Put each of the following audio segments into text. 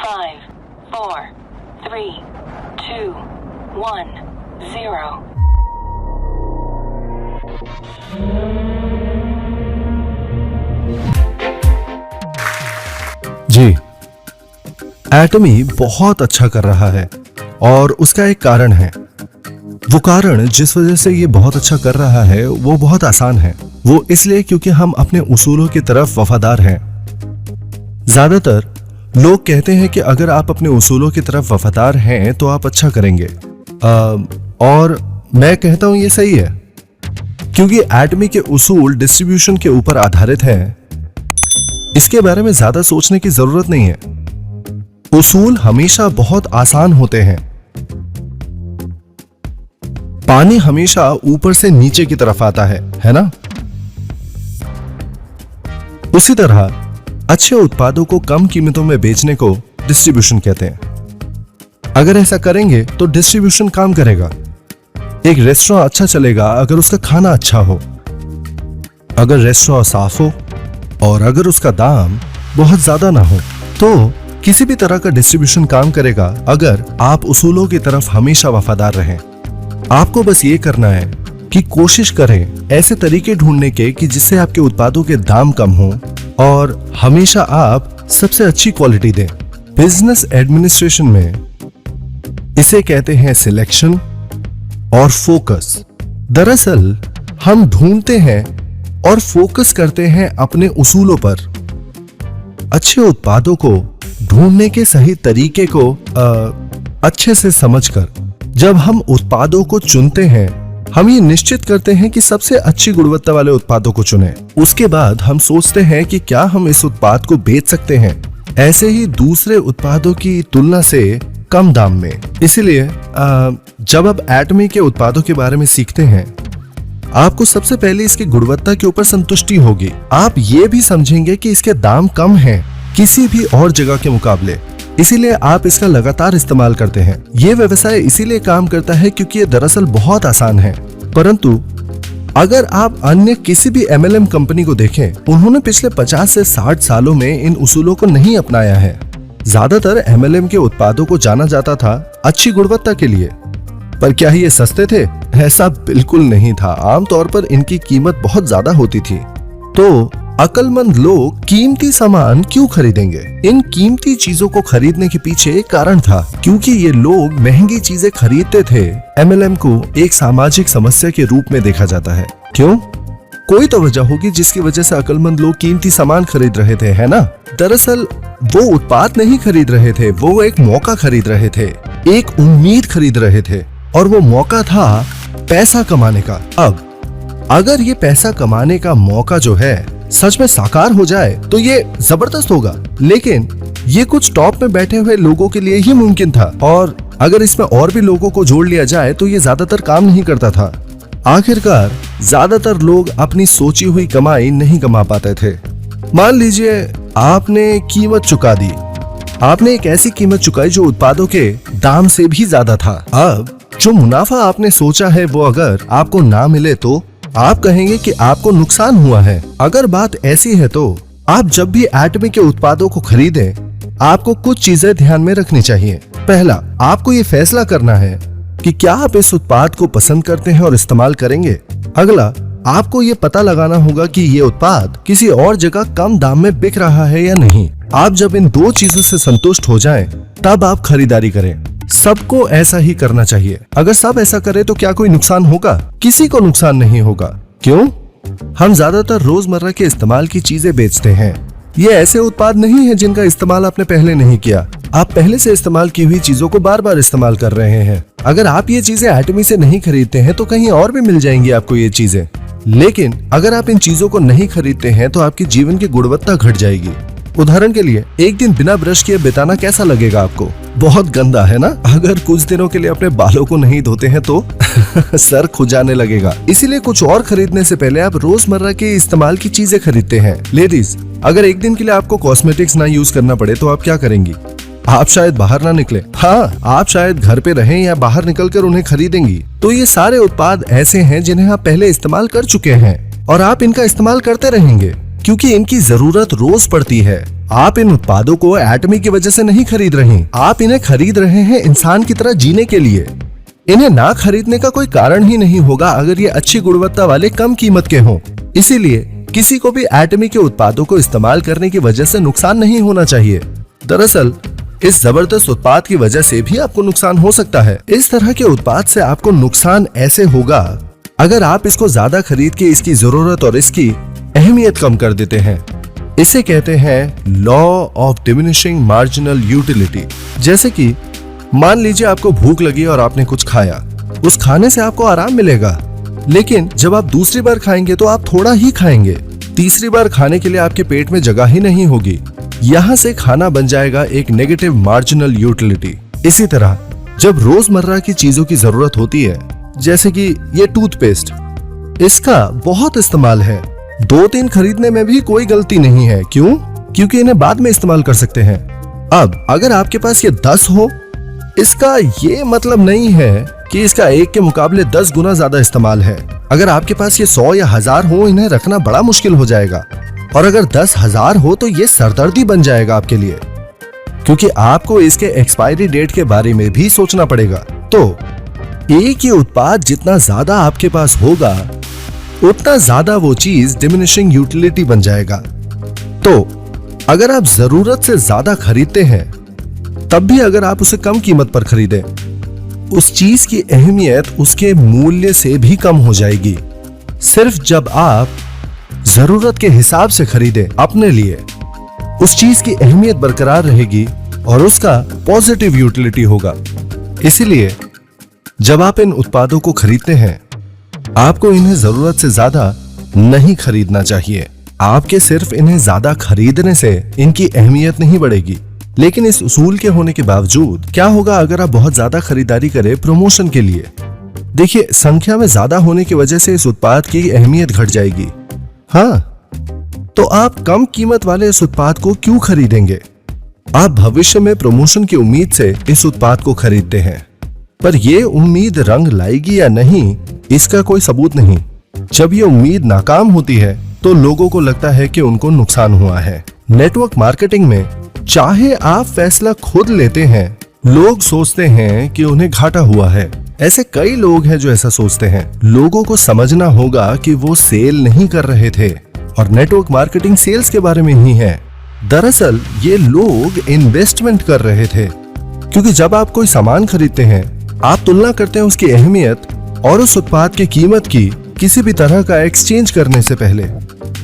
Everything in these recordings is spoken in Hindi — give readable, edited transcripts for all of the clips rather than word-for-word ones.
5, 4, 3, 2, 1, 0. जी, एटमी बहुत अच्छा कर रहा है और उसका एक कारण है। वो कारण जिस वजह से ये बहुत अच्छा कर रहा है वो बहुत आसान है। वो इसलिए क्योंकि हम अपने उसूलों की तरफ वफादार हैं। ज्यादातर लोग कहते हैं कि अगर आप अपने उसूलों की तरफ वफादार हैं तो आप अच्छा करेंगे, और मैं कहता हूं ये सही है, क्योंकि एटमी के उसूल डिस्ट्रीब्यूशन के ऊपर आधारित हैं। इसके बारे में ज्यादा सोचने की जरूरत नहीं है। उसूल हमेशा बहुत आसान होते हैं। पानी हमेशा ऊपर से नीचे की तरफ आता है ना? उसी तरह अच्छे उत्पादों को कम कीमतों में बेचने को डिस्ट्रीब्यूशन कहते हैं। अगर ऐसा करेंगे तो डिस्ट्रीब्यूशन काम करेगा। एक रेस्टोरेंट अच्छा चलेगा अगर उसका खाना अच्छा हो, अगर रेस्टोरेंट साफ हो और अगर उसका दाम बहुत ज्यादा ना हो। तो किसी भी तरह का डिस्ट्रीब्यूशन काम करेगा अगर आप उसूलों की तरफ हमेशा वफादार रहें। आपको बस ये करना है कि कोशिश करें ऐसे तरीके ढूंढने के कि जिससे आपके उत्पादों के दाम कम हो और हमेशा आप सबसे अच्छी क्वालिटी दें। बिजनेस एडमिनिस्ट्रेशन में इसे कहते हैं सिलेक्शन और फोकस। दरअसल हम ढूंढते हैं और फोकस करते हैं अपने उसूलों पर। अच्छे उत्पादों को ढूंढने के सही तरीके को अच्छे से समझकर जब हम उत्पादों को चुनते हैं, हम ये निश्चित करते हैं कि सबसे अच्छी गुणवत्ता वाले उत्पादों को चुनें। उसके बाद हम सोचते हैं कि क्या हम इस उत्पाद को बेच सकते हैं ऐसे ही दूसरे उत्पादों की तुलना से कम दाम में। इसलिए जब आप एटमी के उत्पादों के बारे में सीखते हैं, आपको सबसे पहले इसकी गुणवत्ता के ऊपर संतुष्टि होगी। आप ये भी समझेंगे कि इसके दाम कम हैं किसी भी और जगह के मुकाबले, इसीलिए आप इसका लगातार इस्तेमाल करते हैं। ये व्यवसाय इसीलिए काम करता है क्योंकि ये दरअसल बहुत आसान है। परंतु अगर आप अन्य किसी भी MLM कंपनी को देखें, उन्होंने पिछले 50 से 60 सालों में इन उसूलों को नहीं अपनाया है। ज्यादातर MLM के उत्पादों को जाना जाता था अच्छी गुणवत्ता के लिए, पर क्या ये सस्ते थे? ऐसा बिल्कुल नहीं था। आमतौर पर इनकी कीमत बहुत ज्यादा होती थी। तो अक्लमंद लोग कीमती सामान क्यों खरीदेंगे? इन कीमती चीजों को खरीदने के पीछे एक कारण था, क्योंकि ये लोग महंगी चीजें खरीदते थे। MLM को एक सामाजिक समस्या के रूप में देखा जाता है। क्यों? कोई तो वजह होगी जिसकी वजह से अक्लमंद लोग कीमती सामान खरीद रहे थे, है ना? दरअसल वो उत्पाद नहीं खरीद रहे थे, वो एक मौका खरीद रहे थे, एक उम्मीद खरीद रहे थे, और वो मौका था पैसा कमाने का। अब अगर ये पैसा कमाने का मौका जो है सच में साकार हो जाए तो ये जबरदस्त होगा, लेकिन ये कुछ टॉप में बैठे हुए लोगों के लिए ही मुमकिन था, और अगर इसमें और भी लोगों को जोड़ लिया जाए तो ये ज्यादातर काम नहीं करता था। आखिरकार ज्यादातर लोग अपनी सोची हुई कमाई नहीं कमा पाते थे। मान लीजिए आपने कीमत चुका दी, आपने एक ऐसी कीमत चुकाई जो उत्पादों के दाम से भी ज्यादा था। अब जो मुनाफा आपने सोचा है वो अगर आपको ना मिले तो आप कहेंगे कि आपको नुकसान हुआ है। अगर बात ऐसी है तो आप जब भी एटमी के उत्पादों को खरीदें, आपको कुछ चीजें ध्यान में रखनी चाहिए। पहला, आपको ये फैसला करना है कि क्या आप इस उत्पाद को पसंद करते हैं और इस्तेमाल करेंगे। अगला, आपको ये पता लगाना होगा कि ये उत्पाद किसी और जगह कम दाम में बिक रहा है या नहीं। आप जब इन दो चीजों से संतुष्ट हो जाएं, तब आप खरीदारी करें। सबको ऐसा ही करना चाहिए। अगर सब ऐसा करें तो क्या कोई नुकसान होगा? किसी को नुकसान नहीं होगा। क्यों? हम ज्यादातर रोजमर्रा के इस्तेमाल की चीजें बेचते हैं। ये ऐसे उत्पाद नहीं है जिनका इस्तेमाल आपने पहले नहीं किया। आप पहले से इस्तेमाल की हुई चीजों को बार बार इस्तेमाल कर रहे हैं। अगर आप ये चीजें एटमी से नहीं खरीदते हैं तो कहीं और भी मिल जाएंगी आपको ये चीजें। लेकिन अगर आप इन चीजों को नहीं खरीदते हैं तो आपकी जीवन की गुणवत्ता घट जाएगी। उदाहरण के लिए, एक दिन बिना ब्रश किए बिताना कैसा लगेगा आपको? बहुत गंदा, है ना? अगर कुछ दिनों के लिए अपने बालों को नहीं धोते हैं तो सर खुजाने लगेगा। इसीलिए कुछ और खरीदने से पहले आप रोजमर्रा के इस्तेमाल की चीजें खरीदते हैं। लेडीज, अगर एक दिन के लिए आपको कॉस्मेटिक्स ना यूज करना पड़े तो आप क्या करेंगी? आप शायद बाहर ना निकले। हाँ, आप शायद घर पे रहें या बाहर निकलकर उन्हें खरीदेंगी। तो ये सारे उत्पाद ऐसे हैं जिन्हें आप पहले इस्तेमाल कर चुके हैं और आप इनका इस्तेमाल करते रहेंगे क्योंकि इनकी जरूरत रोज पड़ती है। आप इन उत्पादों को एटमी की वजह से नहीं खरीद रहे हैं, आप इन्हें खरीद रहे हैं इंसान की तरह जीने के लिए। इन्हें ना खरीदने का कोई कारण ही नहीं होगा अगर ये अच्छी गुणवत्ता वाले कम कीमत के हों। इसीलिए किसी को भी एटमी के उत्पादों को इस्तेमाल करने की वजह से नुकसान नहीं होना चाहिए। दरअसल इस जबरदस्त उत्पाद की वजह से भी आपको नुकसान हो सकता है। इस तरह के उत्पाद से आपको नुकसान ऐसे होगा अगर आप इसको ज्यादा खरीद के इसकी जरूरत और इसकी अहमियत कम कर देते हैं। इसे कहते हैं law of diminishing marginal utility. जैसे कि मान लीजिए आपको भूख लगी और आपने कुछ खाया, उस खाने से आपको आराम मिलेगा, लेकिन जब आप दूसरी बार खाएंगे तो आप थोड़ा ही खाएंगे। तीसरी बार खाने के लिए आपके पेट में जगह ही नहीं होगी। यहाँ से खाना बन जाएगा एक नेगेटिव मार्जिनल यूटिलिटी। इसी तरह जब रोजमर्रा की चीजों की जरूरत होती है, जैसे कि ये टूथपेस्ट, इसका बहुत इस्तेमाल है। 2-3 खरीदने में भी कोई गलती नहीं है। क्यों? क्योंकि इन्हें बाद में इस्तेमाल कर सकते हैं। अब अगर आपके पास ये 10 हो, इसका ये मतलब नहीं है कि इसका 1 के मुकाबले 10 गुना ज्यादा इस्तेमाल है। अगर आपके पास ये 100 या 1000 हो, इन्हें रखना बड़ा मुश्किल हो जाएगा। और अगर 10,000 हो तो ये सरदर्दी बन जाएगा आपके लिए, क्योंकि आपको इसके एक्सपायरी डेट के बारे में भी सोचना पड़ेगा। तो एक ही उत्पाद जितना ज्यादा आपके पास होगा, उतना ज्यादा वो चीज डिमिनिशिंग यूटिलिटी बन जाएगा। तो अगर आप जरूरत से ज्यादा खरीदते हैं, तब भी अगर आप उसे कम कीमत पर खरीदें, उस चीज की अहमियत उसके मूल्य से भी कम हो जाएगी। सिर्फ जब आप जरूरत के हिसाब से खरीदें अपने लिए, उस चीज की अहमियत बरकरार रहेगी और उसका पॉजिटिव यूटिलिटी होगा। इसीलिए जब आप इन उत्पादों को खरीदते हैं, आपको इन्हें जरूरत से ज्यादा नहीं खरीदना चाहिए। आपके सिर्फ इन्हें ज्यादा खरीदने से इनकी अहमियत नहीं बढ़ेगी। लेकिन इस उसूल के होने के बावजूद क्या होगा अगर आप बहुत ज्यादा खरीदारी करें प्रमोशन के लिए? देखिए, संख्या में ज्यादा होने की वजह से इस उत्पाद की अहमियत घट जाएगी। हाँ, तो आप कम कीमत वाले इस उत्पाद को क्यों खरीदेंगे? आप भविष्य में प्रमोशन की उम्मीद से इस उत्पाद को खरीदते हैं, पर यह उम्मीद रंग लाएगी या नहीं, इसका कोई सबूत नहीं। जब ये उम्मीद नाकाम होती है तो लोगों को लगता है कि उनको नुकसान हुआ है। नेटवर्क मार्केटिंग में चाहे आप फैसला खुद लेते हैं, लोग सोचते हैं कि उन्हें घाटा हुआ है। ऐसे कई लोग हैं जो ऐसा सोचते हैं। लोगों को समझना होगा कि वो सेल नहीं कर रहे थे और नेटवर्क मार्केटिंग सेल्स के बारे में ही है। दरअसल ये लोग इन्वेस्टमेंट कर रहे थे, क्योंकि जब आप कोई सामान खरीदते हैं, आप तुलना करते हैं उसकी अहमियत और उस उत्पाद की कीमत की किसी भी तरह का एक्सचेंज करने से पहले।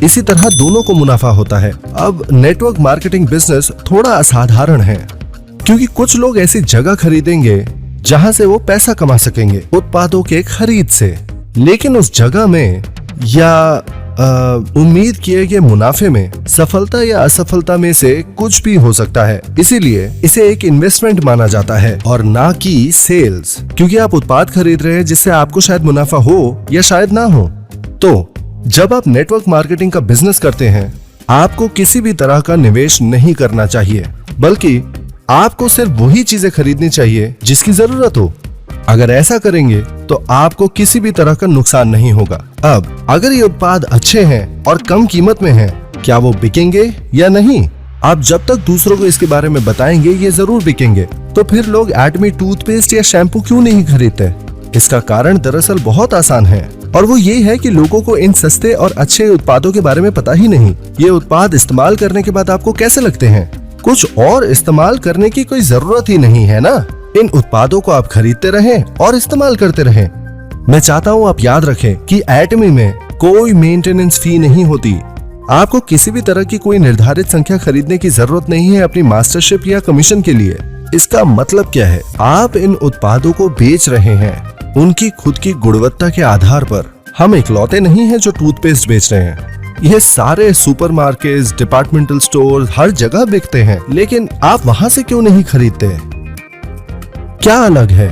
इसी तरह दोनों को मुनाफा होता है। अब नेटवर्क मार्केटिंग बिजनेस थोड़ा असाधारण है, क्योंकि कुछ लोग ऐसी जगह खरीदेंगे जहां से वो पैसा कमा सकेंगे उत्पादों के खरीद से, लेकिन उस जगह में या उम्मीद किए गए मुनाफे में सफलता या असफलता में से कुछ भी हो सकता है। इसीलिए इसे एक इन्वेस्टमेंट माना जाता है और ना कि सेल्स, क्योंकि आप उत्पाद खरीद रहे हैं जिससे आपको शायद मुनाफा हो या शायद ना हो। तो जब आप नेटवर्क मार्केटिंग का बिजनेस करते हैं, आपको किसी भी तरह का निवेश नहीं करना चाहिए, बल्कि आपको सिर्फ वही चीजें खरीदनी चाहिए जिसकी जरूरत हो। अगर ऐसा करेंगे तो आपको किसी भी तरह का नुकसान नहीं होगा। अब अगर ये उत्पाद अच्छे हैं और कम कीमत में हैं, क्या वो बिकेंगे या नहीं? आप जब तक दूसरों को इसके बारे में बताएंगे, ये जरूर बिकेंगे। तो फिर लोग एटमी टूथपेस्ट या शैम्पू क्यों नहीं खरीदते? इसका कारण दरअसल बहुत आसान है, और वो ये है कि लोगों को इन सस्ते और अच्छे उत्पादों के बारे में पता ही नहीं। ये उत्पाद इस्तेमाल करने के बाद आपको कैसे लगते हैं? कुछ और इस्तेमाल करने की कोई जरूरत ही नहीं है ना। इन उत्पादों को आप खरीदते रहें और इस्तेमाल करते रहें। मैं चाहता हूँ आप याद रखें कि एटमी में कोई मेंटेनेंस फी नहीं होती। आपको किसी भी तरह की कोई निर्धारित संख्या खरीदने की जरूरत नहीं है अपनी मास्टरशिप या कमीशन के लिए। इसका मतलब क्या है? आप इन उत्पादों को बेच रहे हैं उनकी खुद की गुणवत्ता के आधार पर। हम इकलौते नहीं हैं जो टूथपेस्ट बेच रहे हैं। ये सारे सुपरमार्केट्स, डिपार्टमेंटल स्टोर हर जगह बिकते हैं, लेकिन आप वहां से क्यों नहीं खरीदते? क्या अलग है?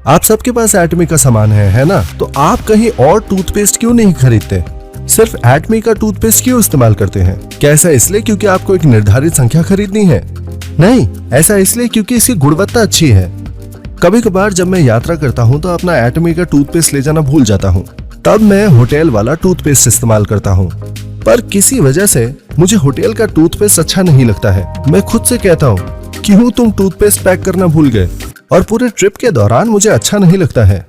आप सबके पास एटमी का सामान है ना? तो आप कहीं और टूथपेस्ट क्यों नहीं खरीदते? सिर्फ एटमी का टूथपेस्ट क्यों इस्तेमाल करते हैं? क्या ऐसा इसलिए क्योंकि आपको एक निर्धारित संख्या खरीदनी है? नहीं, ऐसा इसलिए क्योंकि इसकी गुणवत्ता अच्छी है। कभी कभार जब मैं यात्रा करता हूँ तो अपना एटमी का टूथपेस्ट ले जाना भूल जाता हूँ। तब मैं होटल वाला टूथपेस्ट इस्तेमाल करता हूँ, पर किसी वजह से मुझे होटल का टूथपेस्ट अच्छा नहीं लगता है। मैं खुद से कहता हूँ, क्यों तुम टूथपेस्ट पैक करना भूल गए? और पूरे ट्रिप के दौरान मुझे अच्छा नहीं लगता है।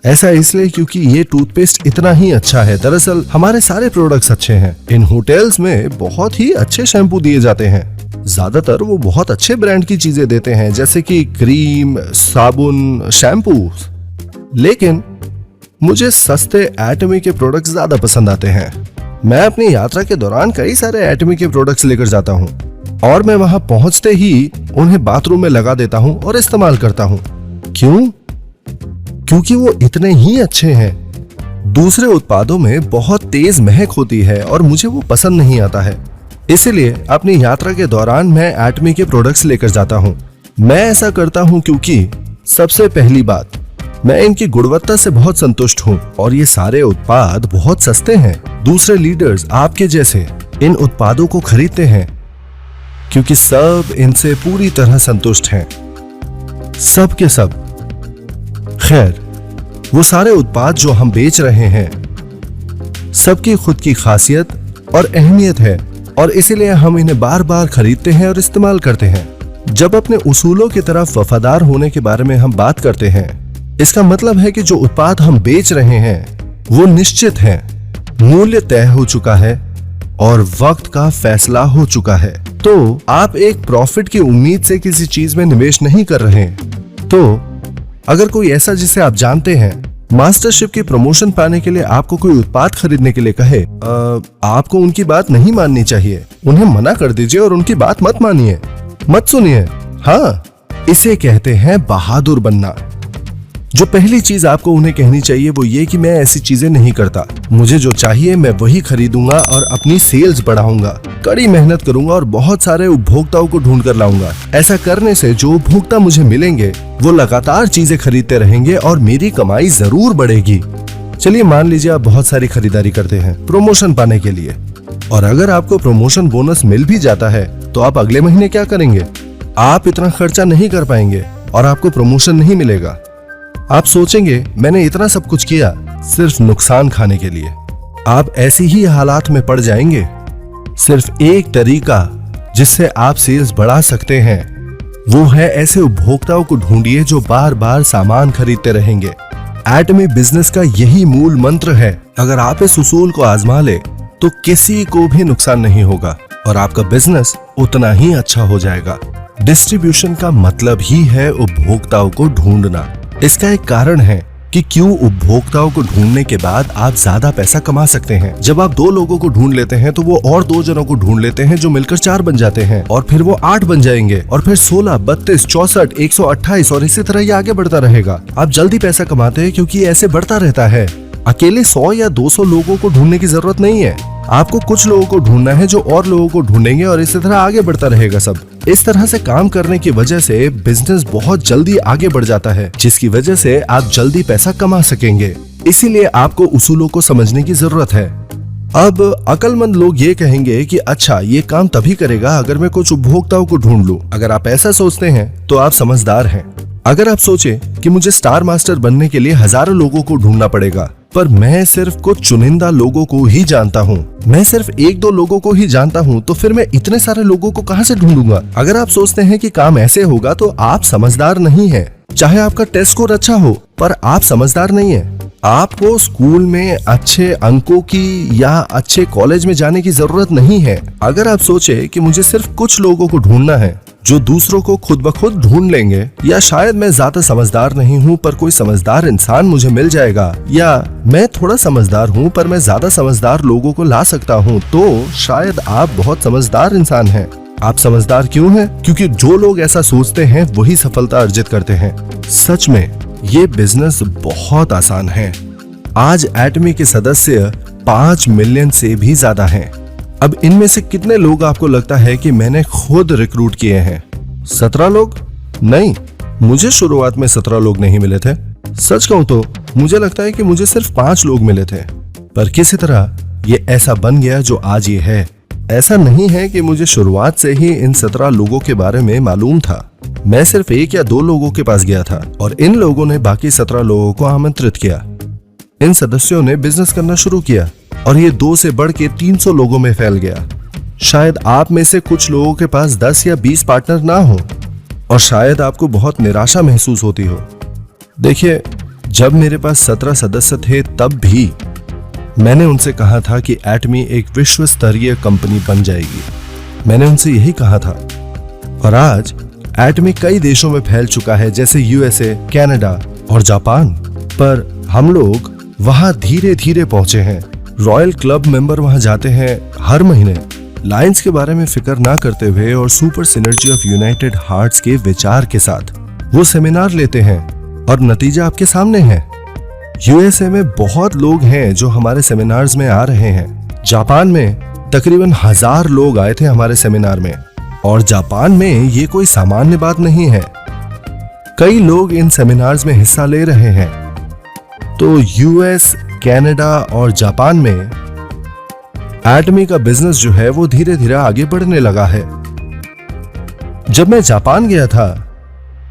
ऐसा इसलिए क्योंकि ये टूथपेस्ट इतना ही अच्छा है। दरअसल हमारे सारे प्रोडक्ट्स अच्छे हैं। इन होटल्स में बहुत ही अच्छे शैम्पू दिए जाते हैं। ज्यादातर वो बहुत अच्छे ब्रांड की चीजें देते हैं, जैसे कि क्रीम, साबुन, शैम्पू। लेकिन मुझे सस्ते एटमी के प्रोडक्ट्स ज्यादा पसंद आते हैं। मैं अपनी यात्रा के दौरान कई सारे एटमी के प्रोडक्ट्स लेकर जाता हूँ और मैं वहां पहुंचते ही उन्हें बाथरूम में लगा देता हूँ और इस्तेमाल करता हूँ। क्यों? क्योंकि वो इतने ही अच्छे हैं। दूसरे उत्पादों में बहुत तेज महक होती है और मुझे वो पसंद नहीं आता है। इसलिए अपनी यात्रा के दौरान मैं एटमी के प्रोडक्ट्स लेकर जाता हूँ। मैं ऐसा करता हूँ क्योंकि सबसे पहली बात, मैं इनकी गुणवत्ता से बहुत संतुष्ट हूँ और ये सारे उत्पाद बहुत सस्ते हैं। दूसरे लीडर्स आपके जैसे इन उत्पादों को खरीदते हैं क्योंकि सब इनसे पूरी तरह संतुष्ट हैं, सब के सब। खैर, वो सारे उत्पाद जो हम बेच रहे हैं, सबकी खुद की खासियत और अहमियत है और इसीलिए हम इन्हें बार बार खरीदते हैं और इस्तेमाल करते हैं। जब अपने उसूलों की तरफ वफादार होने के बारे में हम बात करते हैं, इसका मतलब है कि जो उत्पाद हम बेच रहे हैं वो निश्चित है, मूल्य तय हो चुका है और वक्त का फैसला हो चुका है। तो आप एक प्रॉफिट की उम्मीद से किसी चीज में निवेश नहीं कर रहे हैं। तो अगर कोई ऐसा जिसे आप जानते हैं मास्टरशिप की प्रमोशन पाने के लिए आपको कोई उत्पाद खरीदने के लिए कहे, आपको उनकी बात नहीं माननी चाहिए। उन्हें मना कर दीजिए और उनकी बात मत मानिए, मत सुनिए। हाँ, इसे कहते हैं बहादुर बनना। जो पहली चीज आपको उन्हें कहनी चाहिए वो ये कि मैं ऐसी चीजें नहीं करता, मुझे जो चाहिए मैं वही खरीदूंगा और अपनी सेल्स बढ़ाऊंगा, कड़ी मेहनत करूंगा और बहुत सारे उपभोक्ताओं को ढूंढ कर लाऊंगा। ऐसा करने से जो उपभोक्ता मुझे मिलेंगे वो लगातार चीजें खरीदते रहेंगे और मेरी कमाई जरूर बढ़ेगी। चलिए मान लीजिए आप बहुत सारी खरीदारी करते हैं प्रमोशन पाने के लिए, और अगर आपको प्रमोशन बोनस मिल भी जाता है तो आप अगले महीने क्या करेंगे? आप इतना खर्चा नहीं कर पाएंगे और आपको प्रमोशन नहीं मिलेगा। आप सोचेंगे मैंने इतना सब कुछ किया सिर्फ नुकसान खाने के लिए। आप ऐसी ही हालात में पड़ जाएंगे। सिर्फ एक तरीका जिससे आप सेल्स बढ़ा सकते हैं वो है ऐसे उपभोक्ताओं को ढूंढिए जो बार बार सामान खरीदते रहेंगे। एटमी बिजनेस का यही मूल मंत्र है। अगर आप इस उसूल को आजमा ले तो किसी को भी नुकसान नहीं होगा और आपका बिजनेस उतना ही अच्छा हो जाएगा। डिस्ट्रीब्यूशन का मतलब ही है उपभोक्ताओं को ढूंढना। इसका एक कारण है कि क्यों उपभोक्ताओं को ढूंढने के बाद आप ज्यादा पैसा कमा सकते हैं। जब आप 2 लोगों को ढूंढ लेते हैं तो वो और 2 जनों को ढूंढ लेते हैं जो मिलकर 4 बन जाते हैं और फिर वो 8 बन जाएंगे और फिर 16, 32, 64, 128 और इसी तरह ये आगे बढ़ता रहेगा। आप जल्दी पैसा कमाते हैं क्योंकि ऐसे बढ़ता रहता है। अकेले 100 या 200 लोगों को ढूंढने की जरूरत नहीं है। आपको कुछ लोगों को ढूंढना है जो और लोगों को ढूंढेंगे और इसी तरह आगे बढ़ता रहेगा सब। इस तरह से काम करने की वजह से बिजनेस बहुत जल्दी आगे बढ़ जाता है, जिसकी वजह से आप जल्दी पैसा कमा सकेंगे। इसीलिए आपको उसूलों को समझने की जरूरत है। अब अक्लमंद लोग ये कहेंगे कि अच्छा ये काम तभी करेगा अगर मैं कुछ उपभोक्ताओं को ढूंढ लूं। अगर आप ऐसा सोचते हैं तो आप समझदार हैं। अगर आप सोचे कि मुझे स्टार मास्टर बनने के लिए हजारों लोगों को ढूंढना पड़ेगा, पर मैं सिर्फ कुछ चुनिंदा लोगों को ही जानता हूँ, मैं सिर्फ 1-2 लोगों को ही जानता हूँ, तो फिर मैं इतने सारे लोगों को कहाँ से ढूंढूंगा? अगर आप सोचते हैं कि काम ऐसे होगा तो आप समझदार नहीं हैं। चाहे आपका टेस्ट स्कोर अच्छा हो, पर आप समझदार नहीं हैं। आपको स्कूल में अच्छे अंकों की या अच्छे कॉलेज में जाने की जरूरत नहीं है। अगर आप सोचे कि मुझे सिर्फ कुछ लोगों को ढूंढना है जो दूसरों को खुद ब खुद ढूंढ लेंगे, या शायद मैं ज्यादा समझदार नहीं हूँ पर कोई समझदार इंसान मुझे मिल जाएगा, या मैं थोड़ा समझदार हूँ पर मैं ज्यादा समझदार लोगों को ला सकता हूँ, तो शायद आप बहुत समझदार इंसान हैं। आप समझदार क्यों हैं? क्योंकि जो लोग ऐसा सोचते हैं वही सफलता अर्जित करते हैं। सच में ये बिजनेस बहुत आसान है। आज एटमी के सदस्य 5 मिलियन से भी ज्यादा हैं। अब इनमें से कितने लोग आपको लगता है कि मैंने खुद रिक्रूट किए हैं? 17 लोग? नहीं, मुझे शुरुआत में 17 लोग नहीं मिले थे। सच कहूं तो मुझे लगता है कि मुझे सिर्फ 5 लोग मिले थे, पर किसी तरह ये ऐसा बन गया जो आज ये है। ऐसा नहीं है कि मुझे शुरुआत से ही इन 17 लोगों के बारे में मालूम था। मैं सिर्फ 1 या 2 लोगों के पास गया था और इन लोगों ने बाकी 17 लोगों को आमंत्रित किया। इन सदस्यों ने बिजनेस करना शुरू किया और ये 2 से बढ़ के 300 लोगों में फैल गया। शायद आप में से कुछ लोगों के पास 10 या 20 पार्टनर ना हो और शायद आपको बहुत निराशा महसूस होती हो। देखिए, जब मेरे पास 17 सदस्य थे तब भी मैंने उनसे कहा था कि एटमी एक विश्व स्तरीय कंपनी बन जाएगी। मैंने उनसे यही कहा था और आज एटमी कई देशों में फैल चुका है, जैसे यूएसए, कनाडा और जापान। पर हम लोग वहां धीरे धीरे पहुंचे हैं। रॉयल क्लब मेंबर वहां जाते हैं हर महीने, लायंस के बारे में फिक्र ना करते हुए और super synergy of United hearts के विचार के साथ वो सेमिनार लेते हैं और नतीजा आपके सामने है। यूएसए में बहुत लोग हैं जो हमारे सेमिनार्स में आ रहे हैं। जापान में तकरीबन 1000 लोग आए थे हमारे सेमिनार में और जापान में ये कोई सामान्य बात नहीं है। कई लोग इन सेमिनार्स में हिस्सा ले रहे हैं। तो यूएस, कनाडा और जापान में एटमी का बिजनेस जो है वो धीरे धीरे आगे बढ़ने लगा है। जब मैं जापान गया था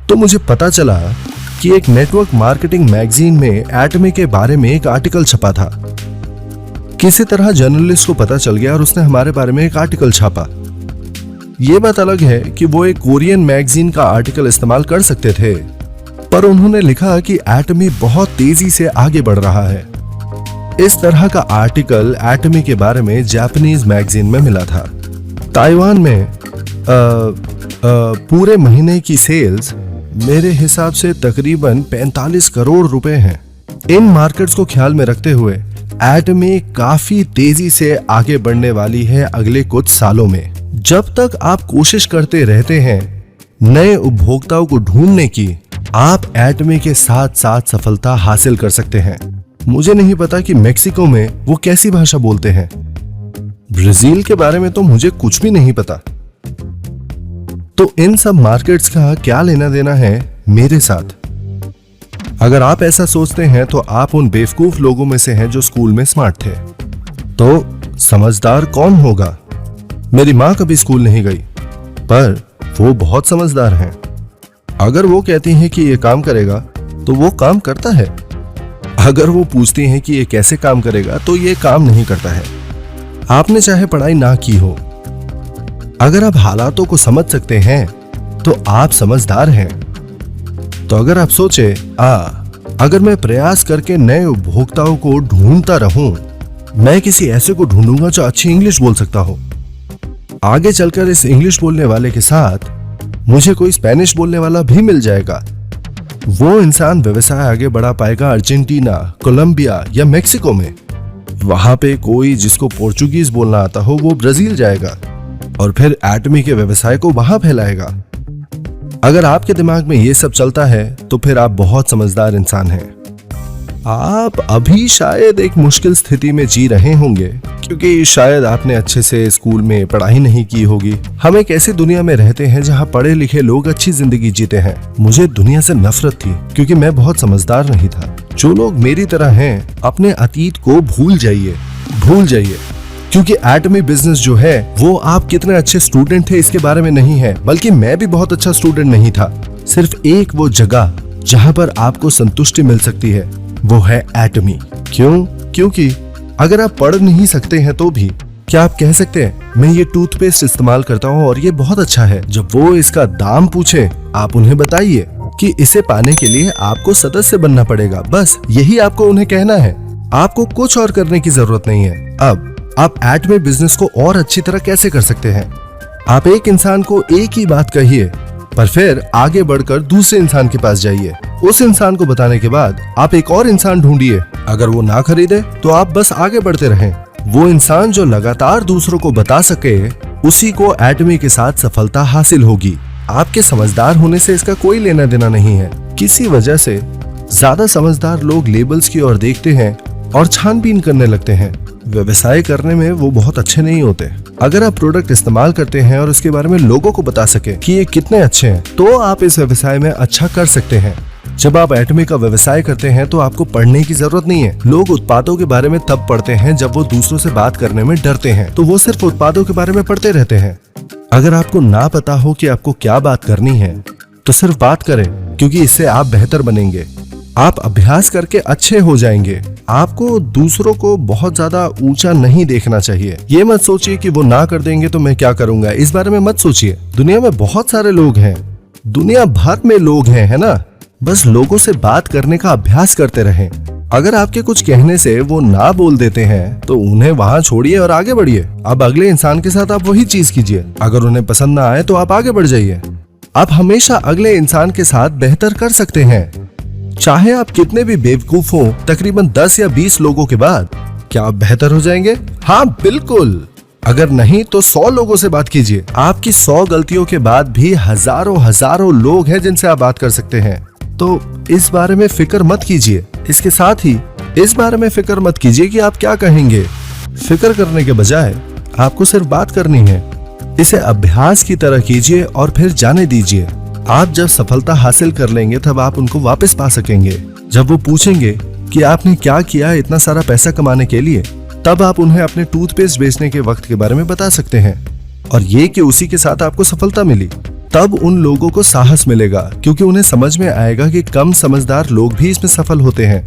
तो मुझे पता चला कि एक नेटवर्क मार्केटिंग मैगजीन में एटमी के बारे में एक आर्टिकल छपा था। किसी तरह जर्नलिस्ट को पता चल गया और उसने हमारे बारे में एक आर्टिकल छापा। यह बात अलग है कि वो एक कोरियन मैगजीन का आर्टिकल इस्तेमाल कर सकते थे, पर उन्होंने लिखा कि एटमी बहुत तेजी से आगे बढ़ रहा है। इस तरह का आर्टिकल एटमी के बारे में जापानीज मैगजीन में मिला था। ताइवान में पूरे महीने की सेल्स मेरे हिसाब से तकरीबन 45 करोड़ रुपए हैं। इन मार्केट्स को ख्याल में रखते हुए एटमी काफी तेजी से आगे बढ़ने वाली है अगले कुछ सालों में। जब तक आप कोशिश करते रहते हैं नए उपभोक्ताओं को ढूंढने की, आप एटमी के साथ साथ सफलता हासिल कर सकते हैं। मुझे नहीं पता कि मेक्सिको में वो कैसी भाषा बोलते हैं। ब्राजील के बारे में तो मुझे कुछ भी नहीं पता। तो इन सब मार्केट्स का क्या लेना देना है मेरे साथ? अगर आप ऐसा सोचते हैं तो आप उन बेवकूफ लोगों में से हैं जो स्कूल में स्मार्ट थे। तो समझदार कौन होगा? मेरी माँ कभी स्कूल नहीं गई, पर वो बहुत समझदार हैं। अगर वो कहती हैं कि ये काम करेगा तो वो काम करता है। अगर वो पूछती हैं कि ये कैसे काम करेगा तो ये काम नहीं करता है। आपने चाहे पढ़ाई ना की हो, अगर आप हालातों को समझ सकते हैं तो आप समझदार हैं। तो अगर आप सोचे अगर मैं प्रयास करके नए उपभोक्ताओं को ढूंढता रहूं, मैं किसी ऐसे को ढूंढूंगा जो अच्छी इंग्लिश बोल सकता हो। आगे चलकर इस इंग्लिश बोलने वाले के साथ मुझे कोई स्पेनिश बोलने वाला भी मिल जाएगा। वो इंसान व्यवसाय आगे बढ़ा पाएगा अर्जेंटीना, कोलंबिया या मेक्सिको में। वहां पे कोई जिसको पोर्चुगीज बोलना आता हो वो ब्राजील जाएगा और फिर एटमी के व्यवसाय को वहां फैलाएगा। अगर आपके दिमाग में ये सब चलता है तो फिर आप बहुत समझदार इंसान हैं। आप अभी शायद एक मुश्किल स्थिति में जी रहे होंगे क्योंकि शायद आपने अच्छे से स्कूल में पढ़ाई नहीं की होगी। हम एक ऐसी दुनिया में रहते हैं जहां पढ़े लिखे लोग अच्छी जिंदगी जीते हैं। मुझे दुनिया से नफरत थी क्योंकि मैं बहुत समझदार नहीं था। जो लोग मेरी तरह हैं, अपने अतीत को भूल जाइए क्योंकि एटमी बिजनेस जो है वो आप कितने अच्छे स्टूडेंट थे इसके बारे में नहीं है, बल्कि मैं भी बहुत अच्छा स्टूडेंट नहीं था। सिर्फ एक वो जगह जहां पर आपको संतुष्टि मिल सकती है वो है एटमी। क्यों? क्योंकि अगर आप पढ़ नहीं सकते हैं तो भी क्या आप कह सकते हैं मैं ये टूथपेस्ट इस्तेमाल करता हूँ और ये बहुत अच्छा है। जब वो इसका दाम पूछे आप उन्हें बताइए कि इसे पाने के लिए आपको सदस्य बनना पड़ेगा। बस यही आपको उन्हें कहना है। आपको कुछ और करने की जरूरत नहीं है। अब आप एटमी बिजनेस को और अच्छी तरह कैसे कर सकते हैं? आप एक इंसान को एक ही बात कहिए, पर फिर आगे बढ़कर दूसरे इंसान के पास जाइए। उस इंसान को बताने के बाद आप एक और इंसान ढूंढिए। अगर वो ना खरीदे तो आप बस आगे बढ़ते रहें। वो इंसान जो लगातार दूसरों को बता सके, उसी को एटमी के साथ सफलता हासिल होगी। आपके समझदार होने से इसका कोई लेना देना नहीं है। किसी वजह से ज्यादा समझदार लोग लेबल्स की ओर देखते हैं और छानबीन करने लगते हैं। व्यवसाय करने में वो बहुत अच्छे नहीं होते। अगर आप प्रोडक्ट इस्तेमाल करते हैं और उसके बारे में लोगों को बता सके कि ये कितने अच्छे हैं, तो आप इस व्यवसाय में अच्छा कर सकते हैं। जब आप एटमी का व्यवसाय करते हैं तो आपको पढ़ने की जरूरत नहीं है। लोग उत्पादों के बारे में तब पढ़ते हैं जब वो दूसरों से बात करने में डरते हैं, तो वो सिर्फ उत्पादों के बारे में पढ़ते रहते हैं। अगर आपको ना पता हो कि आपको क्या बात करनी है तो सिर्फ बात करें, क्योंकि इससे आप बेहतर बनेंगे। आप अभ्यास करके अच्छे हो जाएंगे। आपको दूसरों को बहुत ज्यादा ऊंचा नहीं देखना चाहिए। ये मत सोचिए कि वो ना कर देंगे तो मैं क्या करूंगा, इस बारे में मत सोचिए। दुनिया में बहुत सारे लोग हैं, दुनिया भर में लोग हैं, है ना। बस लोगों से बात करने का अभ्यास करते रहें। अगर आपके कुछ कहने से वो ना बोल देते हैं तो उन्हें वहां छोड़िए और आगे बढ़िए। अब अगले इंसान के साथ आप वही चीज कीजिए। अगर उन्हें पसंद ना आए तो आप आगे बढ़ जाइए। आप हमेशा अगले इंसान के साथ बेहतर कर सकते हैं, चाहे आप कितने भी बेवकूफ हो। तकरीबन 10 या 20 लोगों के बाद क्या आप बेहतर हो जाएंगे? हाँ बिल्कुल। अगर नहीं तो 100 लोगों से बात कीजिए। आपकी 100 गलतियों के बाद भी हजारों लोग हैं जिनसे आप बात कर सकते हैं। तो इस बारे में फिक्र मत कीजिए। इसके साथ ही इस बारे में फिक्र मत कीजिए कि आप क्या कहेंगे। फिक्र करने के बजाय आपको सिर्फ बात करनी है। इसे अभ्यास की तरह कीजिए और फिर जाने दीजिए। आप जब सफलता हासिल कर लेंगे तब आप उनको वापस पा सकेंगे। जब वो पूछेंगे कि आपने क्या किया इतना सारा पैसा कमाने के लिए, तब आप उन्हें अपने टूथपेस्ट बेचने के वक्त के बारे में बता सकते हैं और ये कि उसी के साथ आपको सफलता मिली। तब उन लोगों को साहस मिलेगा, क्योंकि उन्हें समझ में आएगा कि कम समझदार लोग भी इसमें सफल होते हैं।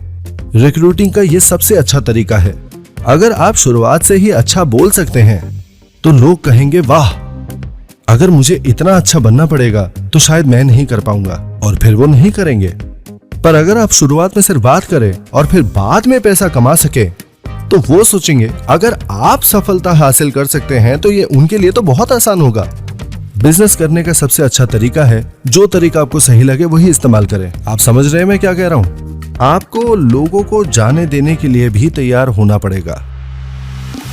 रिक्रूटिंग का ये सबसे अच्छा तरीका है। अगर आप शुरुआत से ही अच्छा बोल सकते हैं तो लोग कहेंगे वाह, अगर मुझे इतना अच्छा बनना पड़ेगा तो शायद मैं नहीं कर पाऊंगा, और फिर वो नहीं करेंगे। पर अगर आप शुरुआत में सिर्फ बात करें और फिर बाद में पैसा कमा सके तो वो सोचेंगे अगर आप सफलता हासिल कर सकते हैं तो ये उनके लिए तो बहुत आसान होगा। बिजनेस करने का सबसे अच्छा तरीका है, जो तरीका आपको सही लगे वही इस्तेमाल करें। आप समझ रहे हैं मैं क्या कह रहा हूं? आपको लोगों को जाने देने के लिए भी तैयार होना पड़ेगा।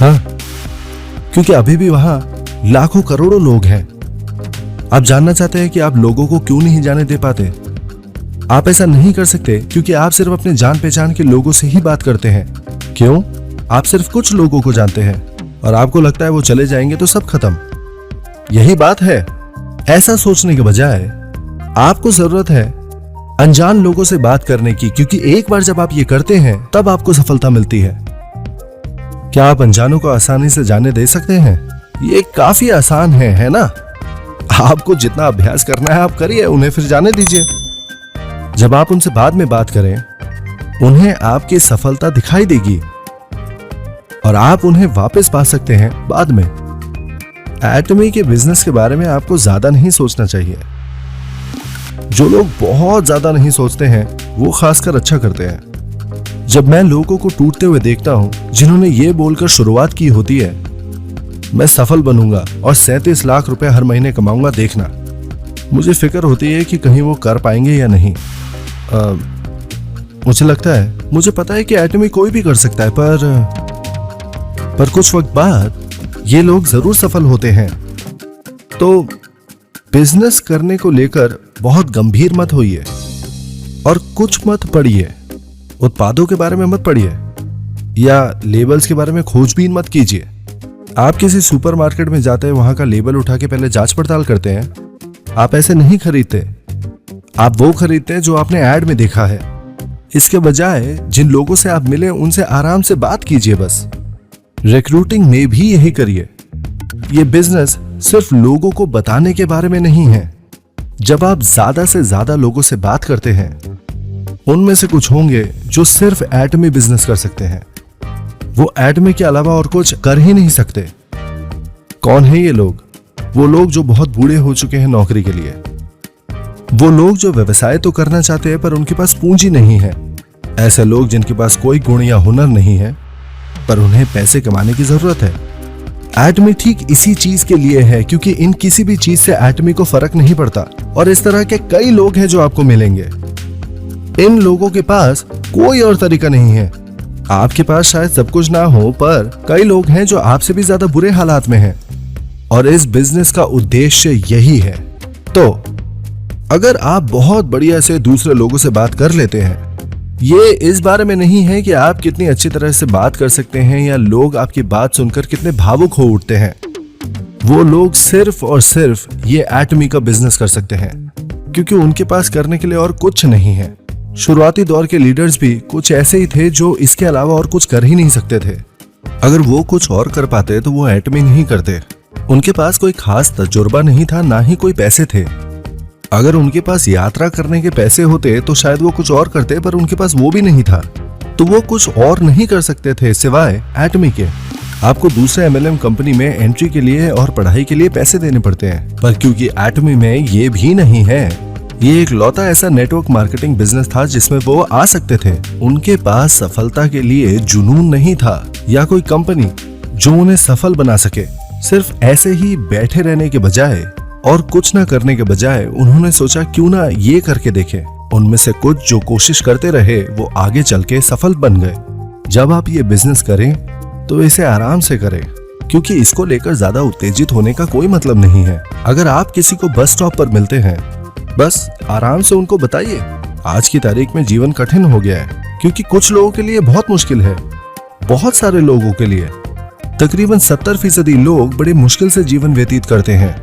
हाँ, क्योंकि अभी भी वहां लाखों करोड़ों लोग हैं। आप जानना चाहते हैं कि आप लोगों को क्यों नहीं जाने दे पाते? आप ऐसा नहीं कर सकते क्योंकि आप सिर्फ अपने जान पहचान के लोगों से ही बात करते हैं। क्यों? आप सिर्फ कुछ लोगों को जानते हैं और आपको लगता है वो चले जाएंगे तो सब खत्म। यही बात है। ऐसा सोचने के बजाय आपको जरूरत है अनजान लोगों से बात करने की, क्योंकि एक बार जब आप ये करते हैं तब आपको सफलता मिलती है। क्या आप अनजानों को आसानी से जाने दे सकते हैं? ये काफी आसान है ना? आपको जितना अभ्यास करना है आप करिए, उन्हें फिर जाने दीजिए। जब आप उनसे बाद में बात करें, उन्हें आपकी सफलता दिखाई देगी और आप उन्हें वापस पा सकते हैं बाद में। एटमी के बिजनेस के बारे में आपको ज्यादा नहीं सोचना चाहिए। जो लोग बहुत ज्यादा नहीं सोचते हैं वो खासकर अच्छा करते हैं। जब मैं लोगों को टूटते हुए देखता हूं जिन्होंने ये बोलकर शुरुआत की होती है मैं सफल बनूंगा और 37 लाख रुपए हर महीने कमाऊंगा, देखना, मुझे फिक्र होती है कि कहीं वो कर पाएंगे या नहीं। मुझे लगता है, मुझे पता है कि एटमी कोई भी कर सकता है, पर कुछ वक्त बाद ये लोग जरूर सफल होते हैं। तो बिजनेस करने को लेकर बहुत गंभीर मत होइए और कुछ मत पढ़िए। उत्पादों के बारे में मत पढ़िए या लेबल्स के बारे में खोजबीन मत कीजिए। आप किसी सुपरमार्केट में जाते हैं, वहां का लेबल उठा के पहले जांच पड़ताल करते हैं। आप ऐसे नहीं खरीदते, आप वो खरीदते हैं जो आपने ऐड में देखा है। इसके बजाय जिन लोगों से आप मिले उनसे आराम से बात कीजिए। बस रिक्रूटिंग में भी यही करिए। ये बिजनेस सिर्फ लोगों को बताने के बारे में नहीं है। जब आप ज्यादा से ज्यादा लोगों से बात करते हैं, उनमें से कुछ होंगे जो सिर्फ एटमी बिजनेस कर सकते हैं। वो एटमी के अलावा और कुछ कर ही नहीं सकते। कौन है ये लोग? वो लोग जो बहुत बूढ़े हो चुके हैं नौकरी के लिए। वो लोग जो व्यवसाय तो करना चाहते हैं पर उनके पास पूंजी नहीं है। ऐसे लोग जिनके पास कोई गुण या हुनर नहीं है पर उन्हें पैसे कमाने की जरूरत है। एटमी ठीक इसी चीज के लिए है, क्योंकि इन किसी भी चीज से एटमी को फर्क नहीं पड़ता। और इस तरह के कई लोग हैं जो आपको मिलेंगे। इन लोगों के पास कोई और तरीका नहीं है। आपके पास शायद सब कुछ ना हो, पर कई लोग हैं जो आपसे भी ज्यादा बुरे हालात में हैं और इस बिजनेस का उद्देश्य यही है। तो अगर आप बहुत बढ़िया से दूसरे लोगों से बात कर लेते हैं, ये इस बारे में नहीं है कि आप कितनी अच्छी तरह से बात कर सकते हैं या लोग आपकी बात सुनकर कितने भावुक हो उठते हैं। वो लोग सिर्फ और सिर्फ ये एटमी का बिजनेस कर सकते हैं क्योंकि उनके पास करने के लिए और कुछ नहीं है। शुरुआती दौर के लीडर्स भी कुछ ऐसे ही थे जो इसके अलावा और कुछ कर ही नहीं सकते थे। अगर वो कुछ और कर पाते तो वो एटमी नहीं करते। उनके पास कोई खास तजुर्बा नहीं था, ना ही कोई पैसे थे। अगर उनके पास यात्रा करने के पैसे होते तो शायद वो कुछ और करते, पर उनके पास वो भी नहीं था, तो वो कुछ और नहीं कर सकते थे सिवाय एटमी के। आपको दूसरे MLM कंपनी में एंट्री के लिए और पढ़ाई के लिए पैसे देने पड़ते हैं, पर क्योंकि एटमी में ये भी नहीं है, ये एक लौता ऐसा नेटवर्क मार्केटिंग बिजनेस था जिसमें वो आ सकते थे। उनके पास सफलता के लिए जुनून नहीं था या कोई कंपनी जो उन्हें सफल बना सके। सिर्फ ऐसे ही बैठे रहने के बजाय और कुछ न करने के बजाय उन्होंने सोचा क्यों ना ये करके देखें। उनमें से कुछ जो कोशिश करते रहे वो आगे चल के सफल बन गए। जब आप ये बिजनेस करें तो इसे आराम से करें, क्योंकि इसको लेकर ज्यादा उत्तेजित होने का कोई मतलब नहीं है। अगर आप किसी को बस स्टॉप पर मिलते हैं, बस आराम से उनको बताइए आज की तारीख में जीवन कठिन हो गया है, क्योंकि कुछ लोगों के लिए बहुत मुश्किल है। बहुत सारे लोगों के लिए तकरीबन 70% लोग बड़े मुश्किल से जीवन व्यतीत करते हैं।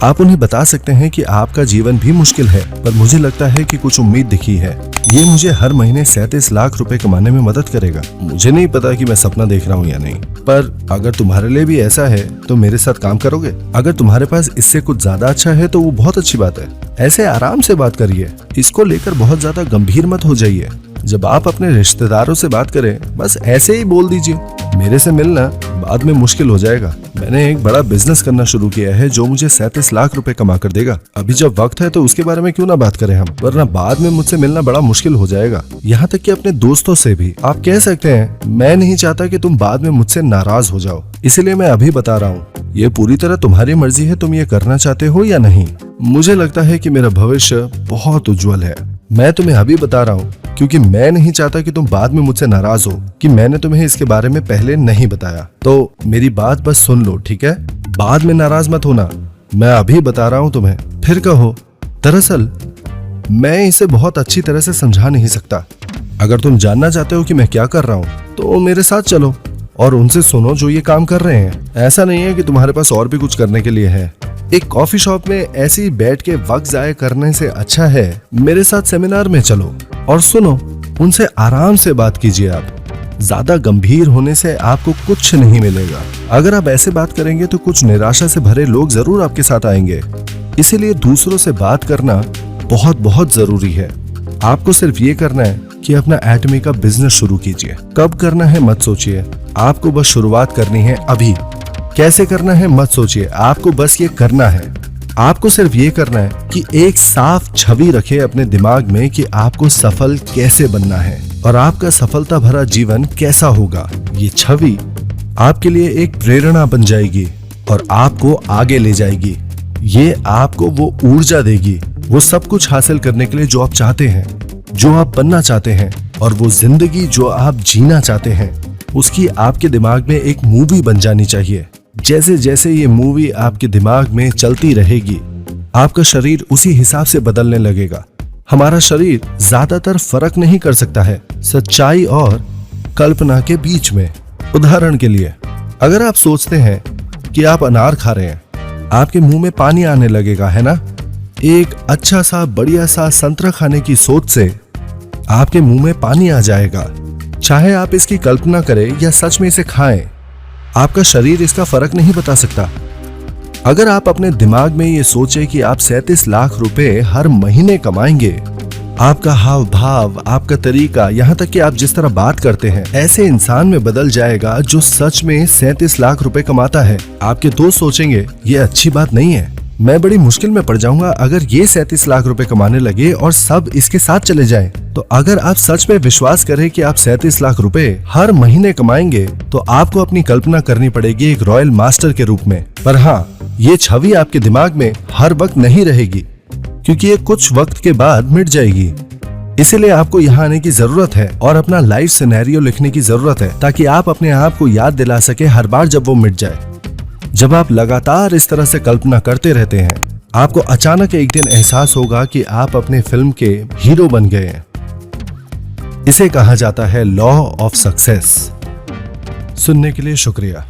आप उन्हें बता सकते हैं कि आपका जीवन भी मुश्किल है, पर मुझे लगता है कि कुछ उम्मीद दिखी है। ये मुझे हर महीने 37 लाख रुपए कमाने में मदद करेगा। मुझे नहीं पता कि मैं सपना देख रहा हूँ या नहीं, पर अगर तुम्हारे लिए भी ऐसा है तो मेरे साथ काम करोगे। अगर तुम्हारे पास इससे कुछ ज्यादा अच्छा है तो वो बहुत अच्छी बात है। ऐसे आराम से बात करिए, इसको लेकर बहुत ज्यादा गंभीर मत हो जाइए। जब आप अपने रिश्तेदारों से बात करें, बस ऐसे ही बोल दीजिए, मेरे से मिलना बाद में मुश्किल हो जाएगा। मैंने एक बड़ा बिजनेस करना शुरू किया है जो मुझे 37 लाख रुपए कमा कर देगा। अभी जब वक्त है तो उसके बारे में क्यों ना बात करें हम, वरना बाद में मुझसे मिलना बड़ा मुश्किल हो जाएगा। यहाँ तक कि अपने दोस्तों से भी आप कह सकते हैं, मैं नहीं चाहता कि तुम बाद में मुझसे नाराज हो जाओ, इसलिए मैं अभी बता रहा हूँ। ये पूरी तरह तुम्हारी मर्जी है, तुम ये करना चाहते हो या नहीं। मुझे लगता है कि मेरा भविष्य बहुत उज्जवल है। मैं तुम्हें अभी बता रहा हूँ क्योंकि मैं नहीं चाहता कि तुम बाद में मुझसे नाराज हो कि मैंने तुम्हें इसके बारे में पहले नहीं बताया। तो मेरी बात बस सुन लो, ठीक है? बाद में नाराज मत होना, मैं अभी बता रहा हूँ तुम्हें, फिर कहो दरअसल मैं इसे बहुत अच्छी तरह से समझा नहीं सकता। अगर तुम जानना चाहते हो कि मैं क्या कर रहा हूँ तो मेरे साथ चलो और उनसे सुनो जो ये काम कर रहे हैं। ऐसा नहीं है कि तुम्हारे पास और भी कुछ करने के लिए है। एक कॉफी शॉप में ऐसे ही बैठ के वक्त जाया करने से अच्छा है मेरे साथ सेमिनार में चलो और सुनो, उनसे आराम से बात कीजिए। आप ज्यादा गंभीर होने से आपको कुछ नहीं मिलेगा। अगर आप ऐसे बात करेंगे तो कुछ निराशा से भरे लोग जरूर आपके साथ आएंगे। इसीलिए दूसरों से बात करना बहुत बहुत जरूरी है। आपको सिर्फ ये करना है कि अपना एटमी का बिजनेस शुरू कीजिए। कब करना है मत सोचिए, आपको बस शुरुआत करनी है अभी। कैसे करना है मत सोचिए, आपको बस ये करना है। आपको सिर्फ ये करना है कि एक साफ छवि रखे अपने दिमाग में कि आपको सफल कैसे बनना है और आपका सफलता भरा जीवन कैसा होगा। ये छवि आपके लिए एक प्रेरणा बन जाएगी और आपको आगे ले जाएगी। ये आपको वो ऊर्जा देगी, वो सब कुछ हासिल करने के लिए जो आप चाहते हैं, जो आप बनना चाहते हैं, और वो जिंदगी जो आप जीना चाहते हैं उसकी आपके दिमाग में एक मूवी बन जानी चाहिए। जैसे जैसे ये मूवी आपके दिमाग में चलती रहेगी आपका शरीर उसी हिसाब से बदलने लगेगा। हमारा शरीर ज्यादातर फर्क नहीं कर सकता है सच्चाई और कल्पना के बीच में। उदाहरण के लिए, अगर आप सोचते हैं कि आप अनार खा रहे हैं, आपके मुंह में पानी आने लगेगा, है ना? एक अच्छा सा बढ़िया सा संतरा खाने की सोच से आपके मुंह में पानी आ जाएगा। चाहे आप इसकी कल्पना करें या सच में इसे खाएं, आपका शरीर इसका फर्क नहीं बता सकता। अगर आप अपने दिमाग में ये सोचे कि आप 37 लाख रुपए हर महीने कमाएंगे, आपका हाव भाव, आपका तरीका, यहाँ तक कि आप जिस तरह बात करते हैं, ऐसे इंसान में बदल जाएगा जो सच में 37 लाख रुपए कमाता है। आपके दोस्त सोचेंगे ये अच्छी बात नहीं है, मैं बड़ी मुश्किल में पड़ जाऊंगा अगर ये 37 लाख रुपए कमाने लगे और सब इसके साथ चले जाएं। तो अगर आप सच में विश्वास करें कि आप 37 लाख रुपए हर महीने कमाएंगे तो आपको अपनी कल्पना करनी पड़ेगी एक रॉयल मास्टर के रूप में। पर हाँ, ये छवि आपके दिमाग में हर वक्त नहीं रहेगी क्योंकि ये कुछ वक्त के बाद मिट जाएगी। इसीलिए आपको यहाँ आने की जरूरत है और अपना लाइफ सिनेरियो लिखने की जरूरत है ताकि आप अपने आप को याद दिला सके हर बार जब वो मिट जाए। जब आप लगातार इस तरह से कल्पना करते रहते हैं, आपको अचानक एक दिन एहसास होगा कि आप अपने फिल्म के हीरो बन गए हैं। इसे कहा जाता है लॉ ऑफ सक्सेस। सुनने के लिए शुक्रिया।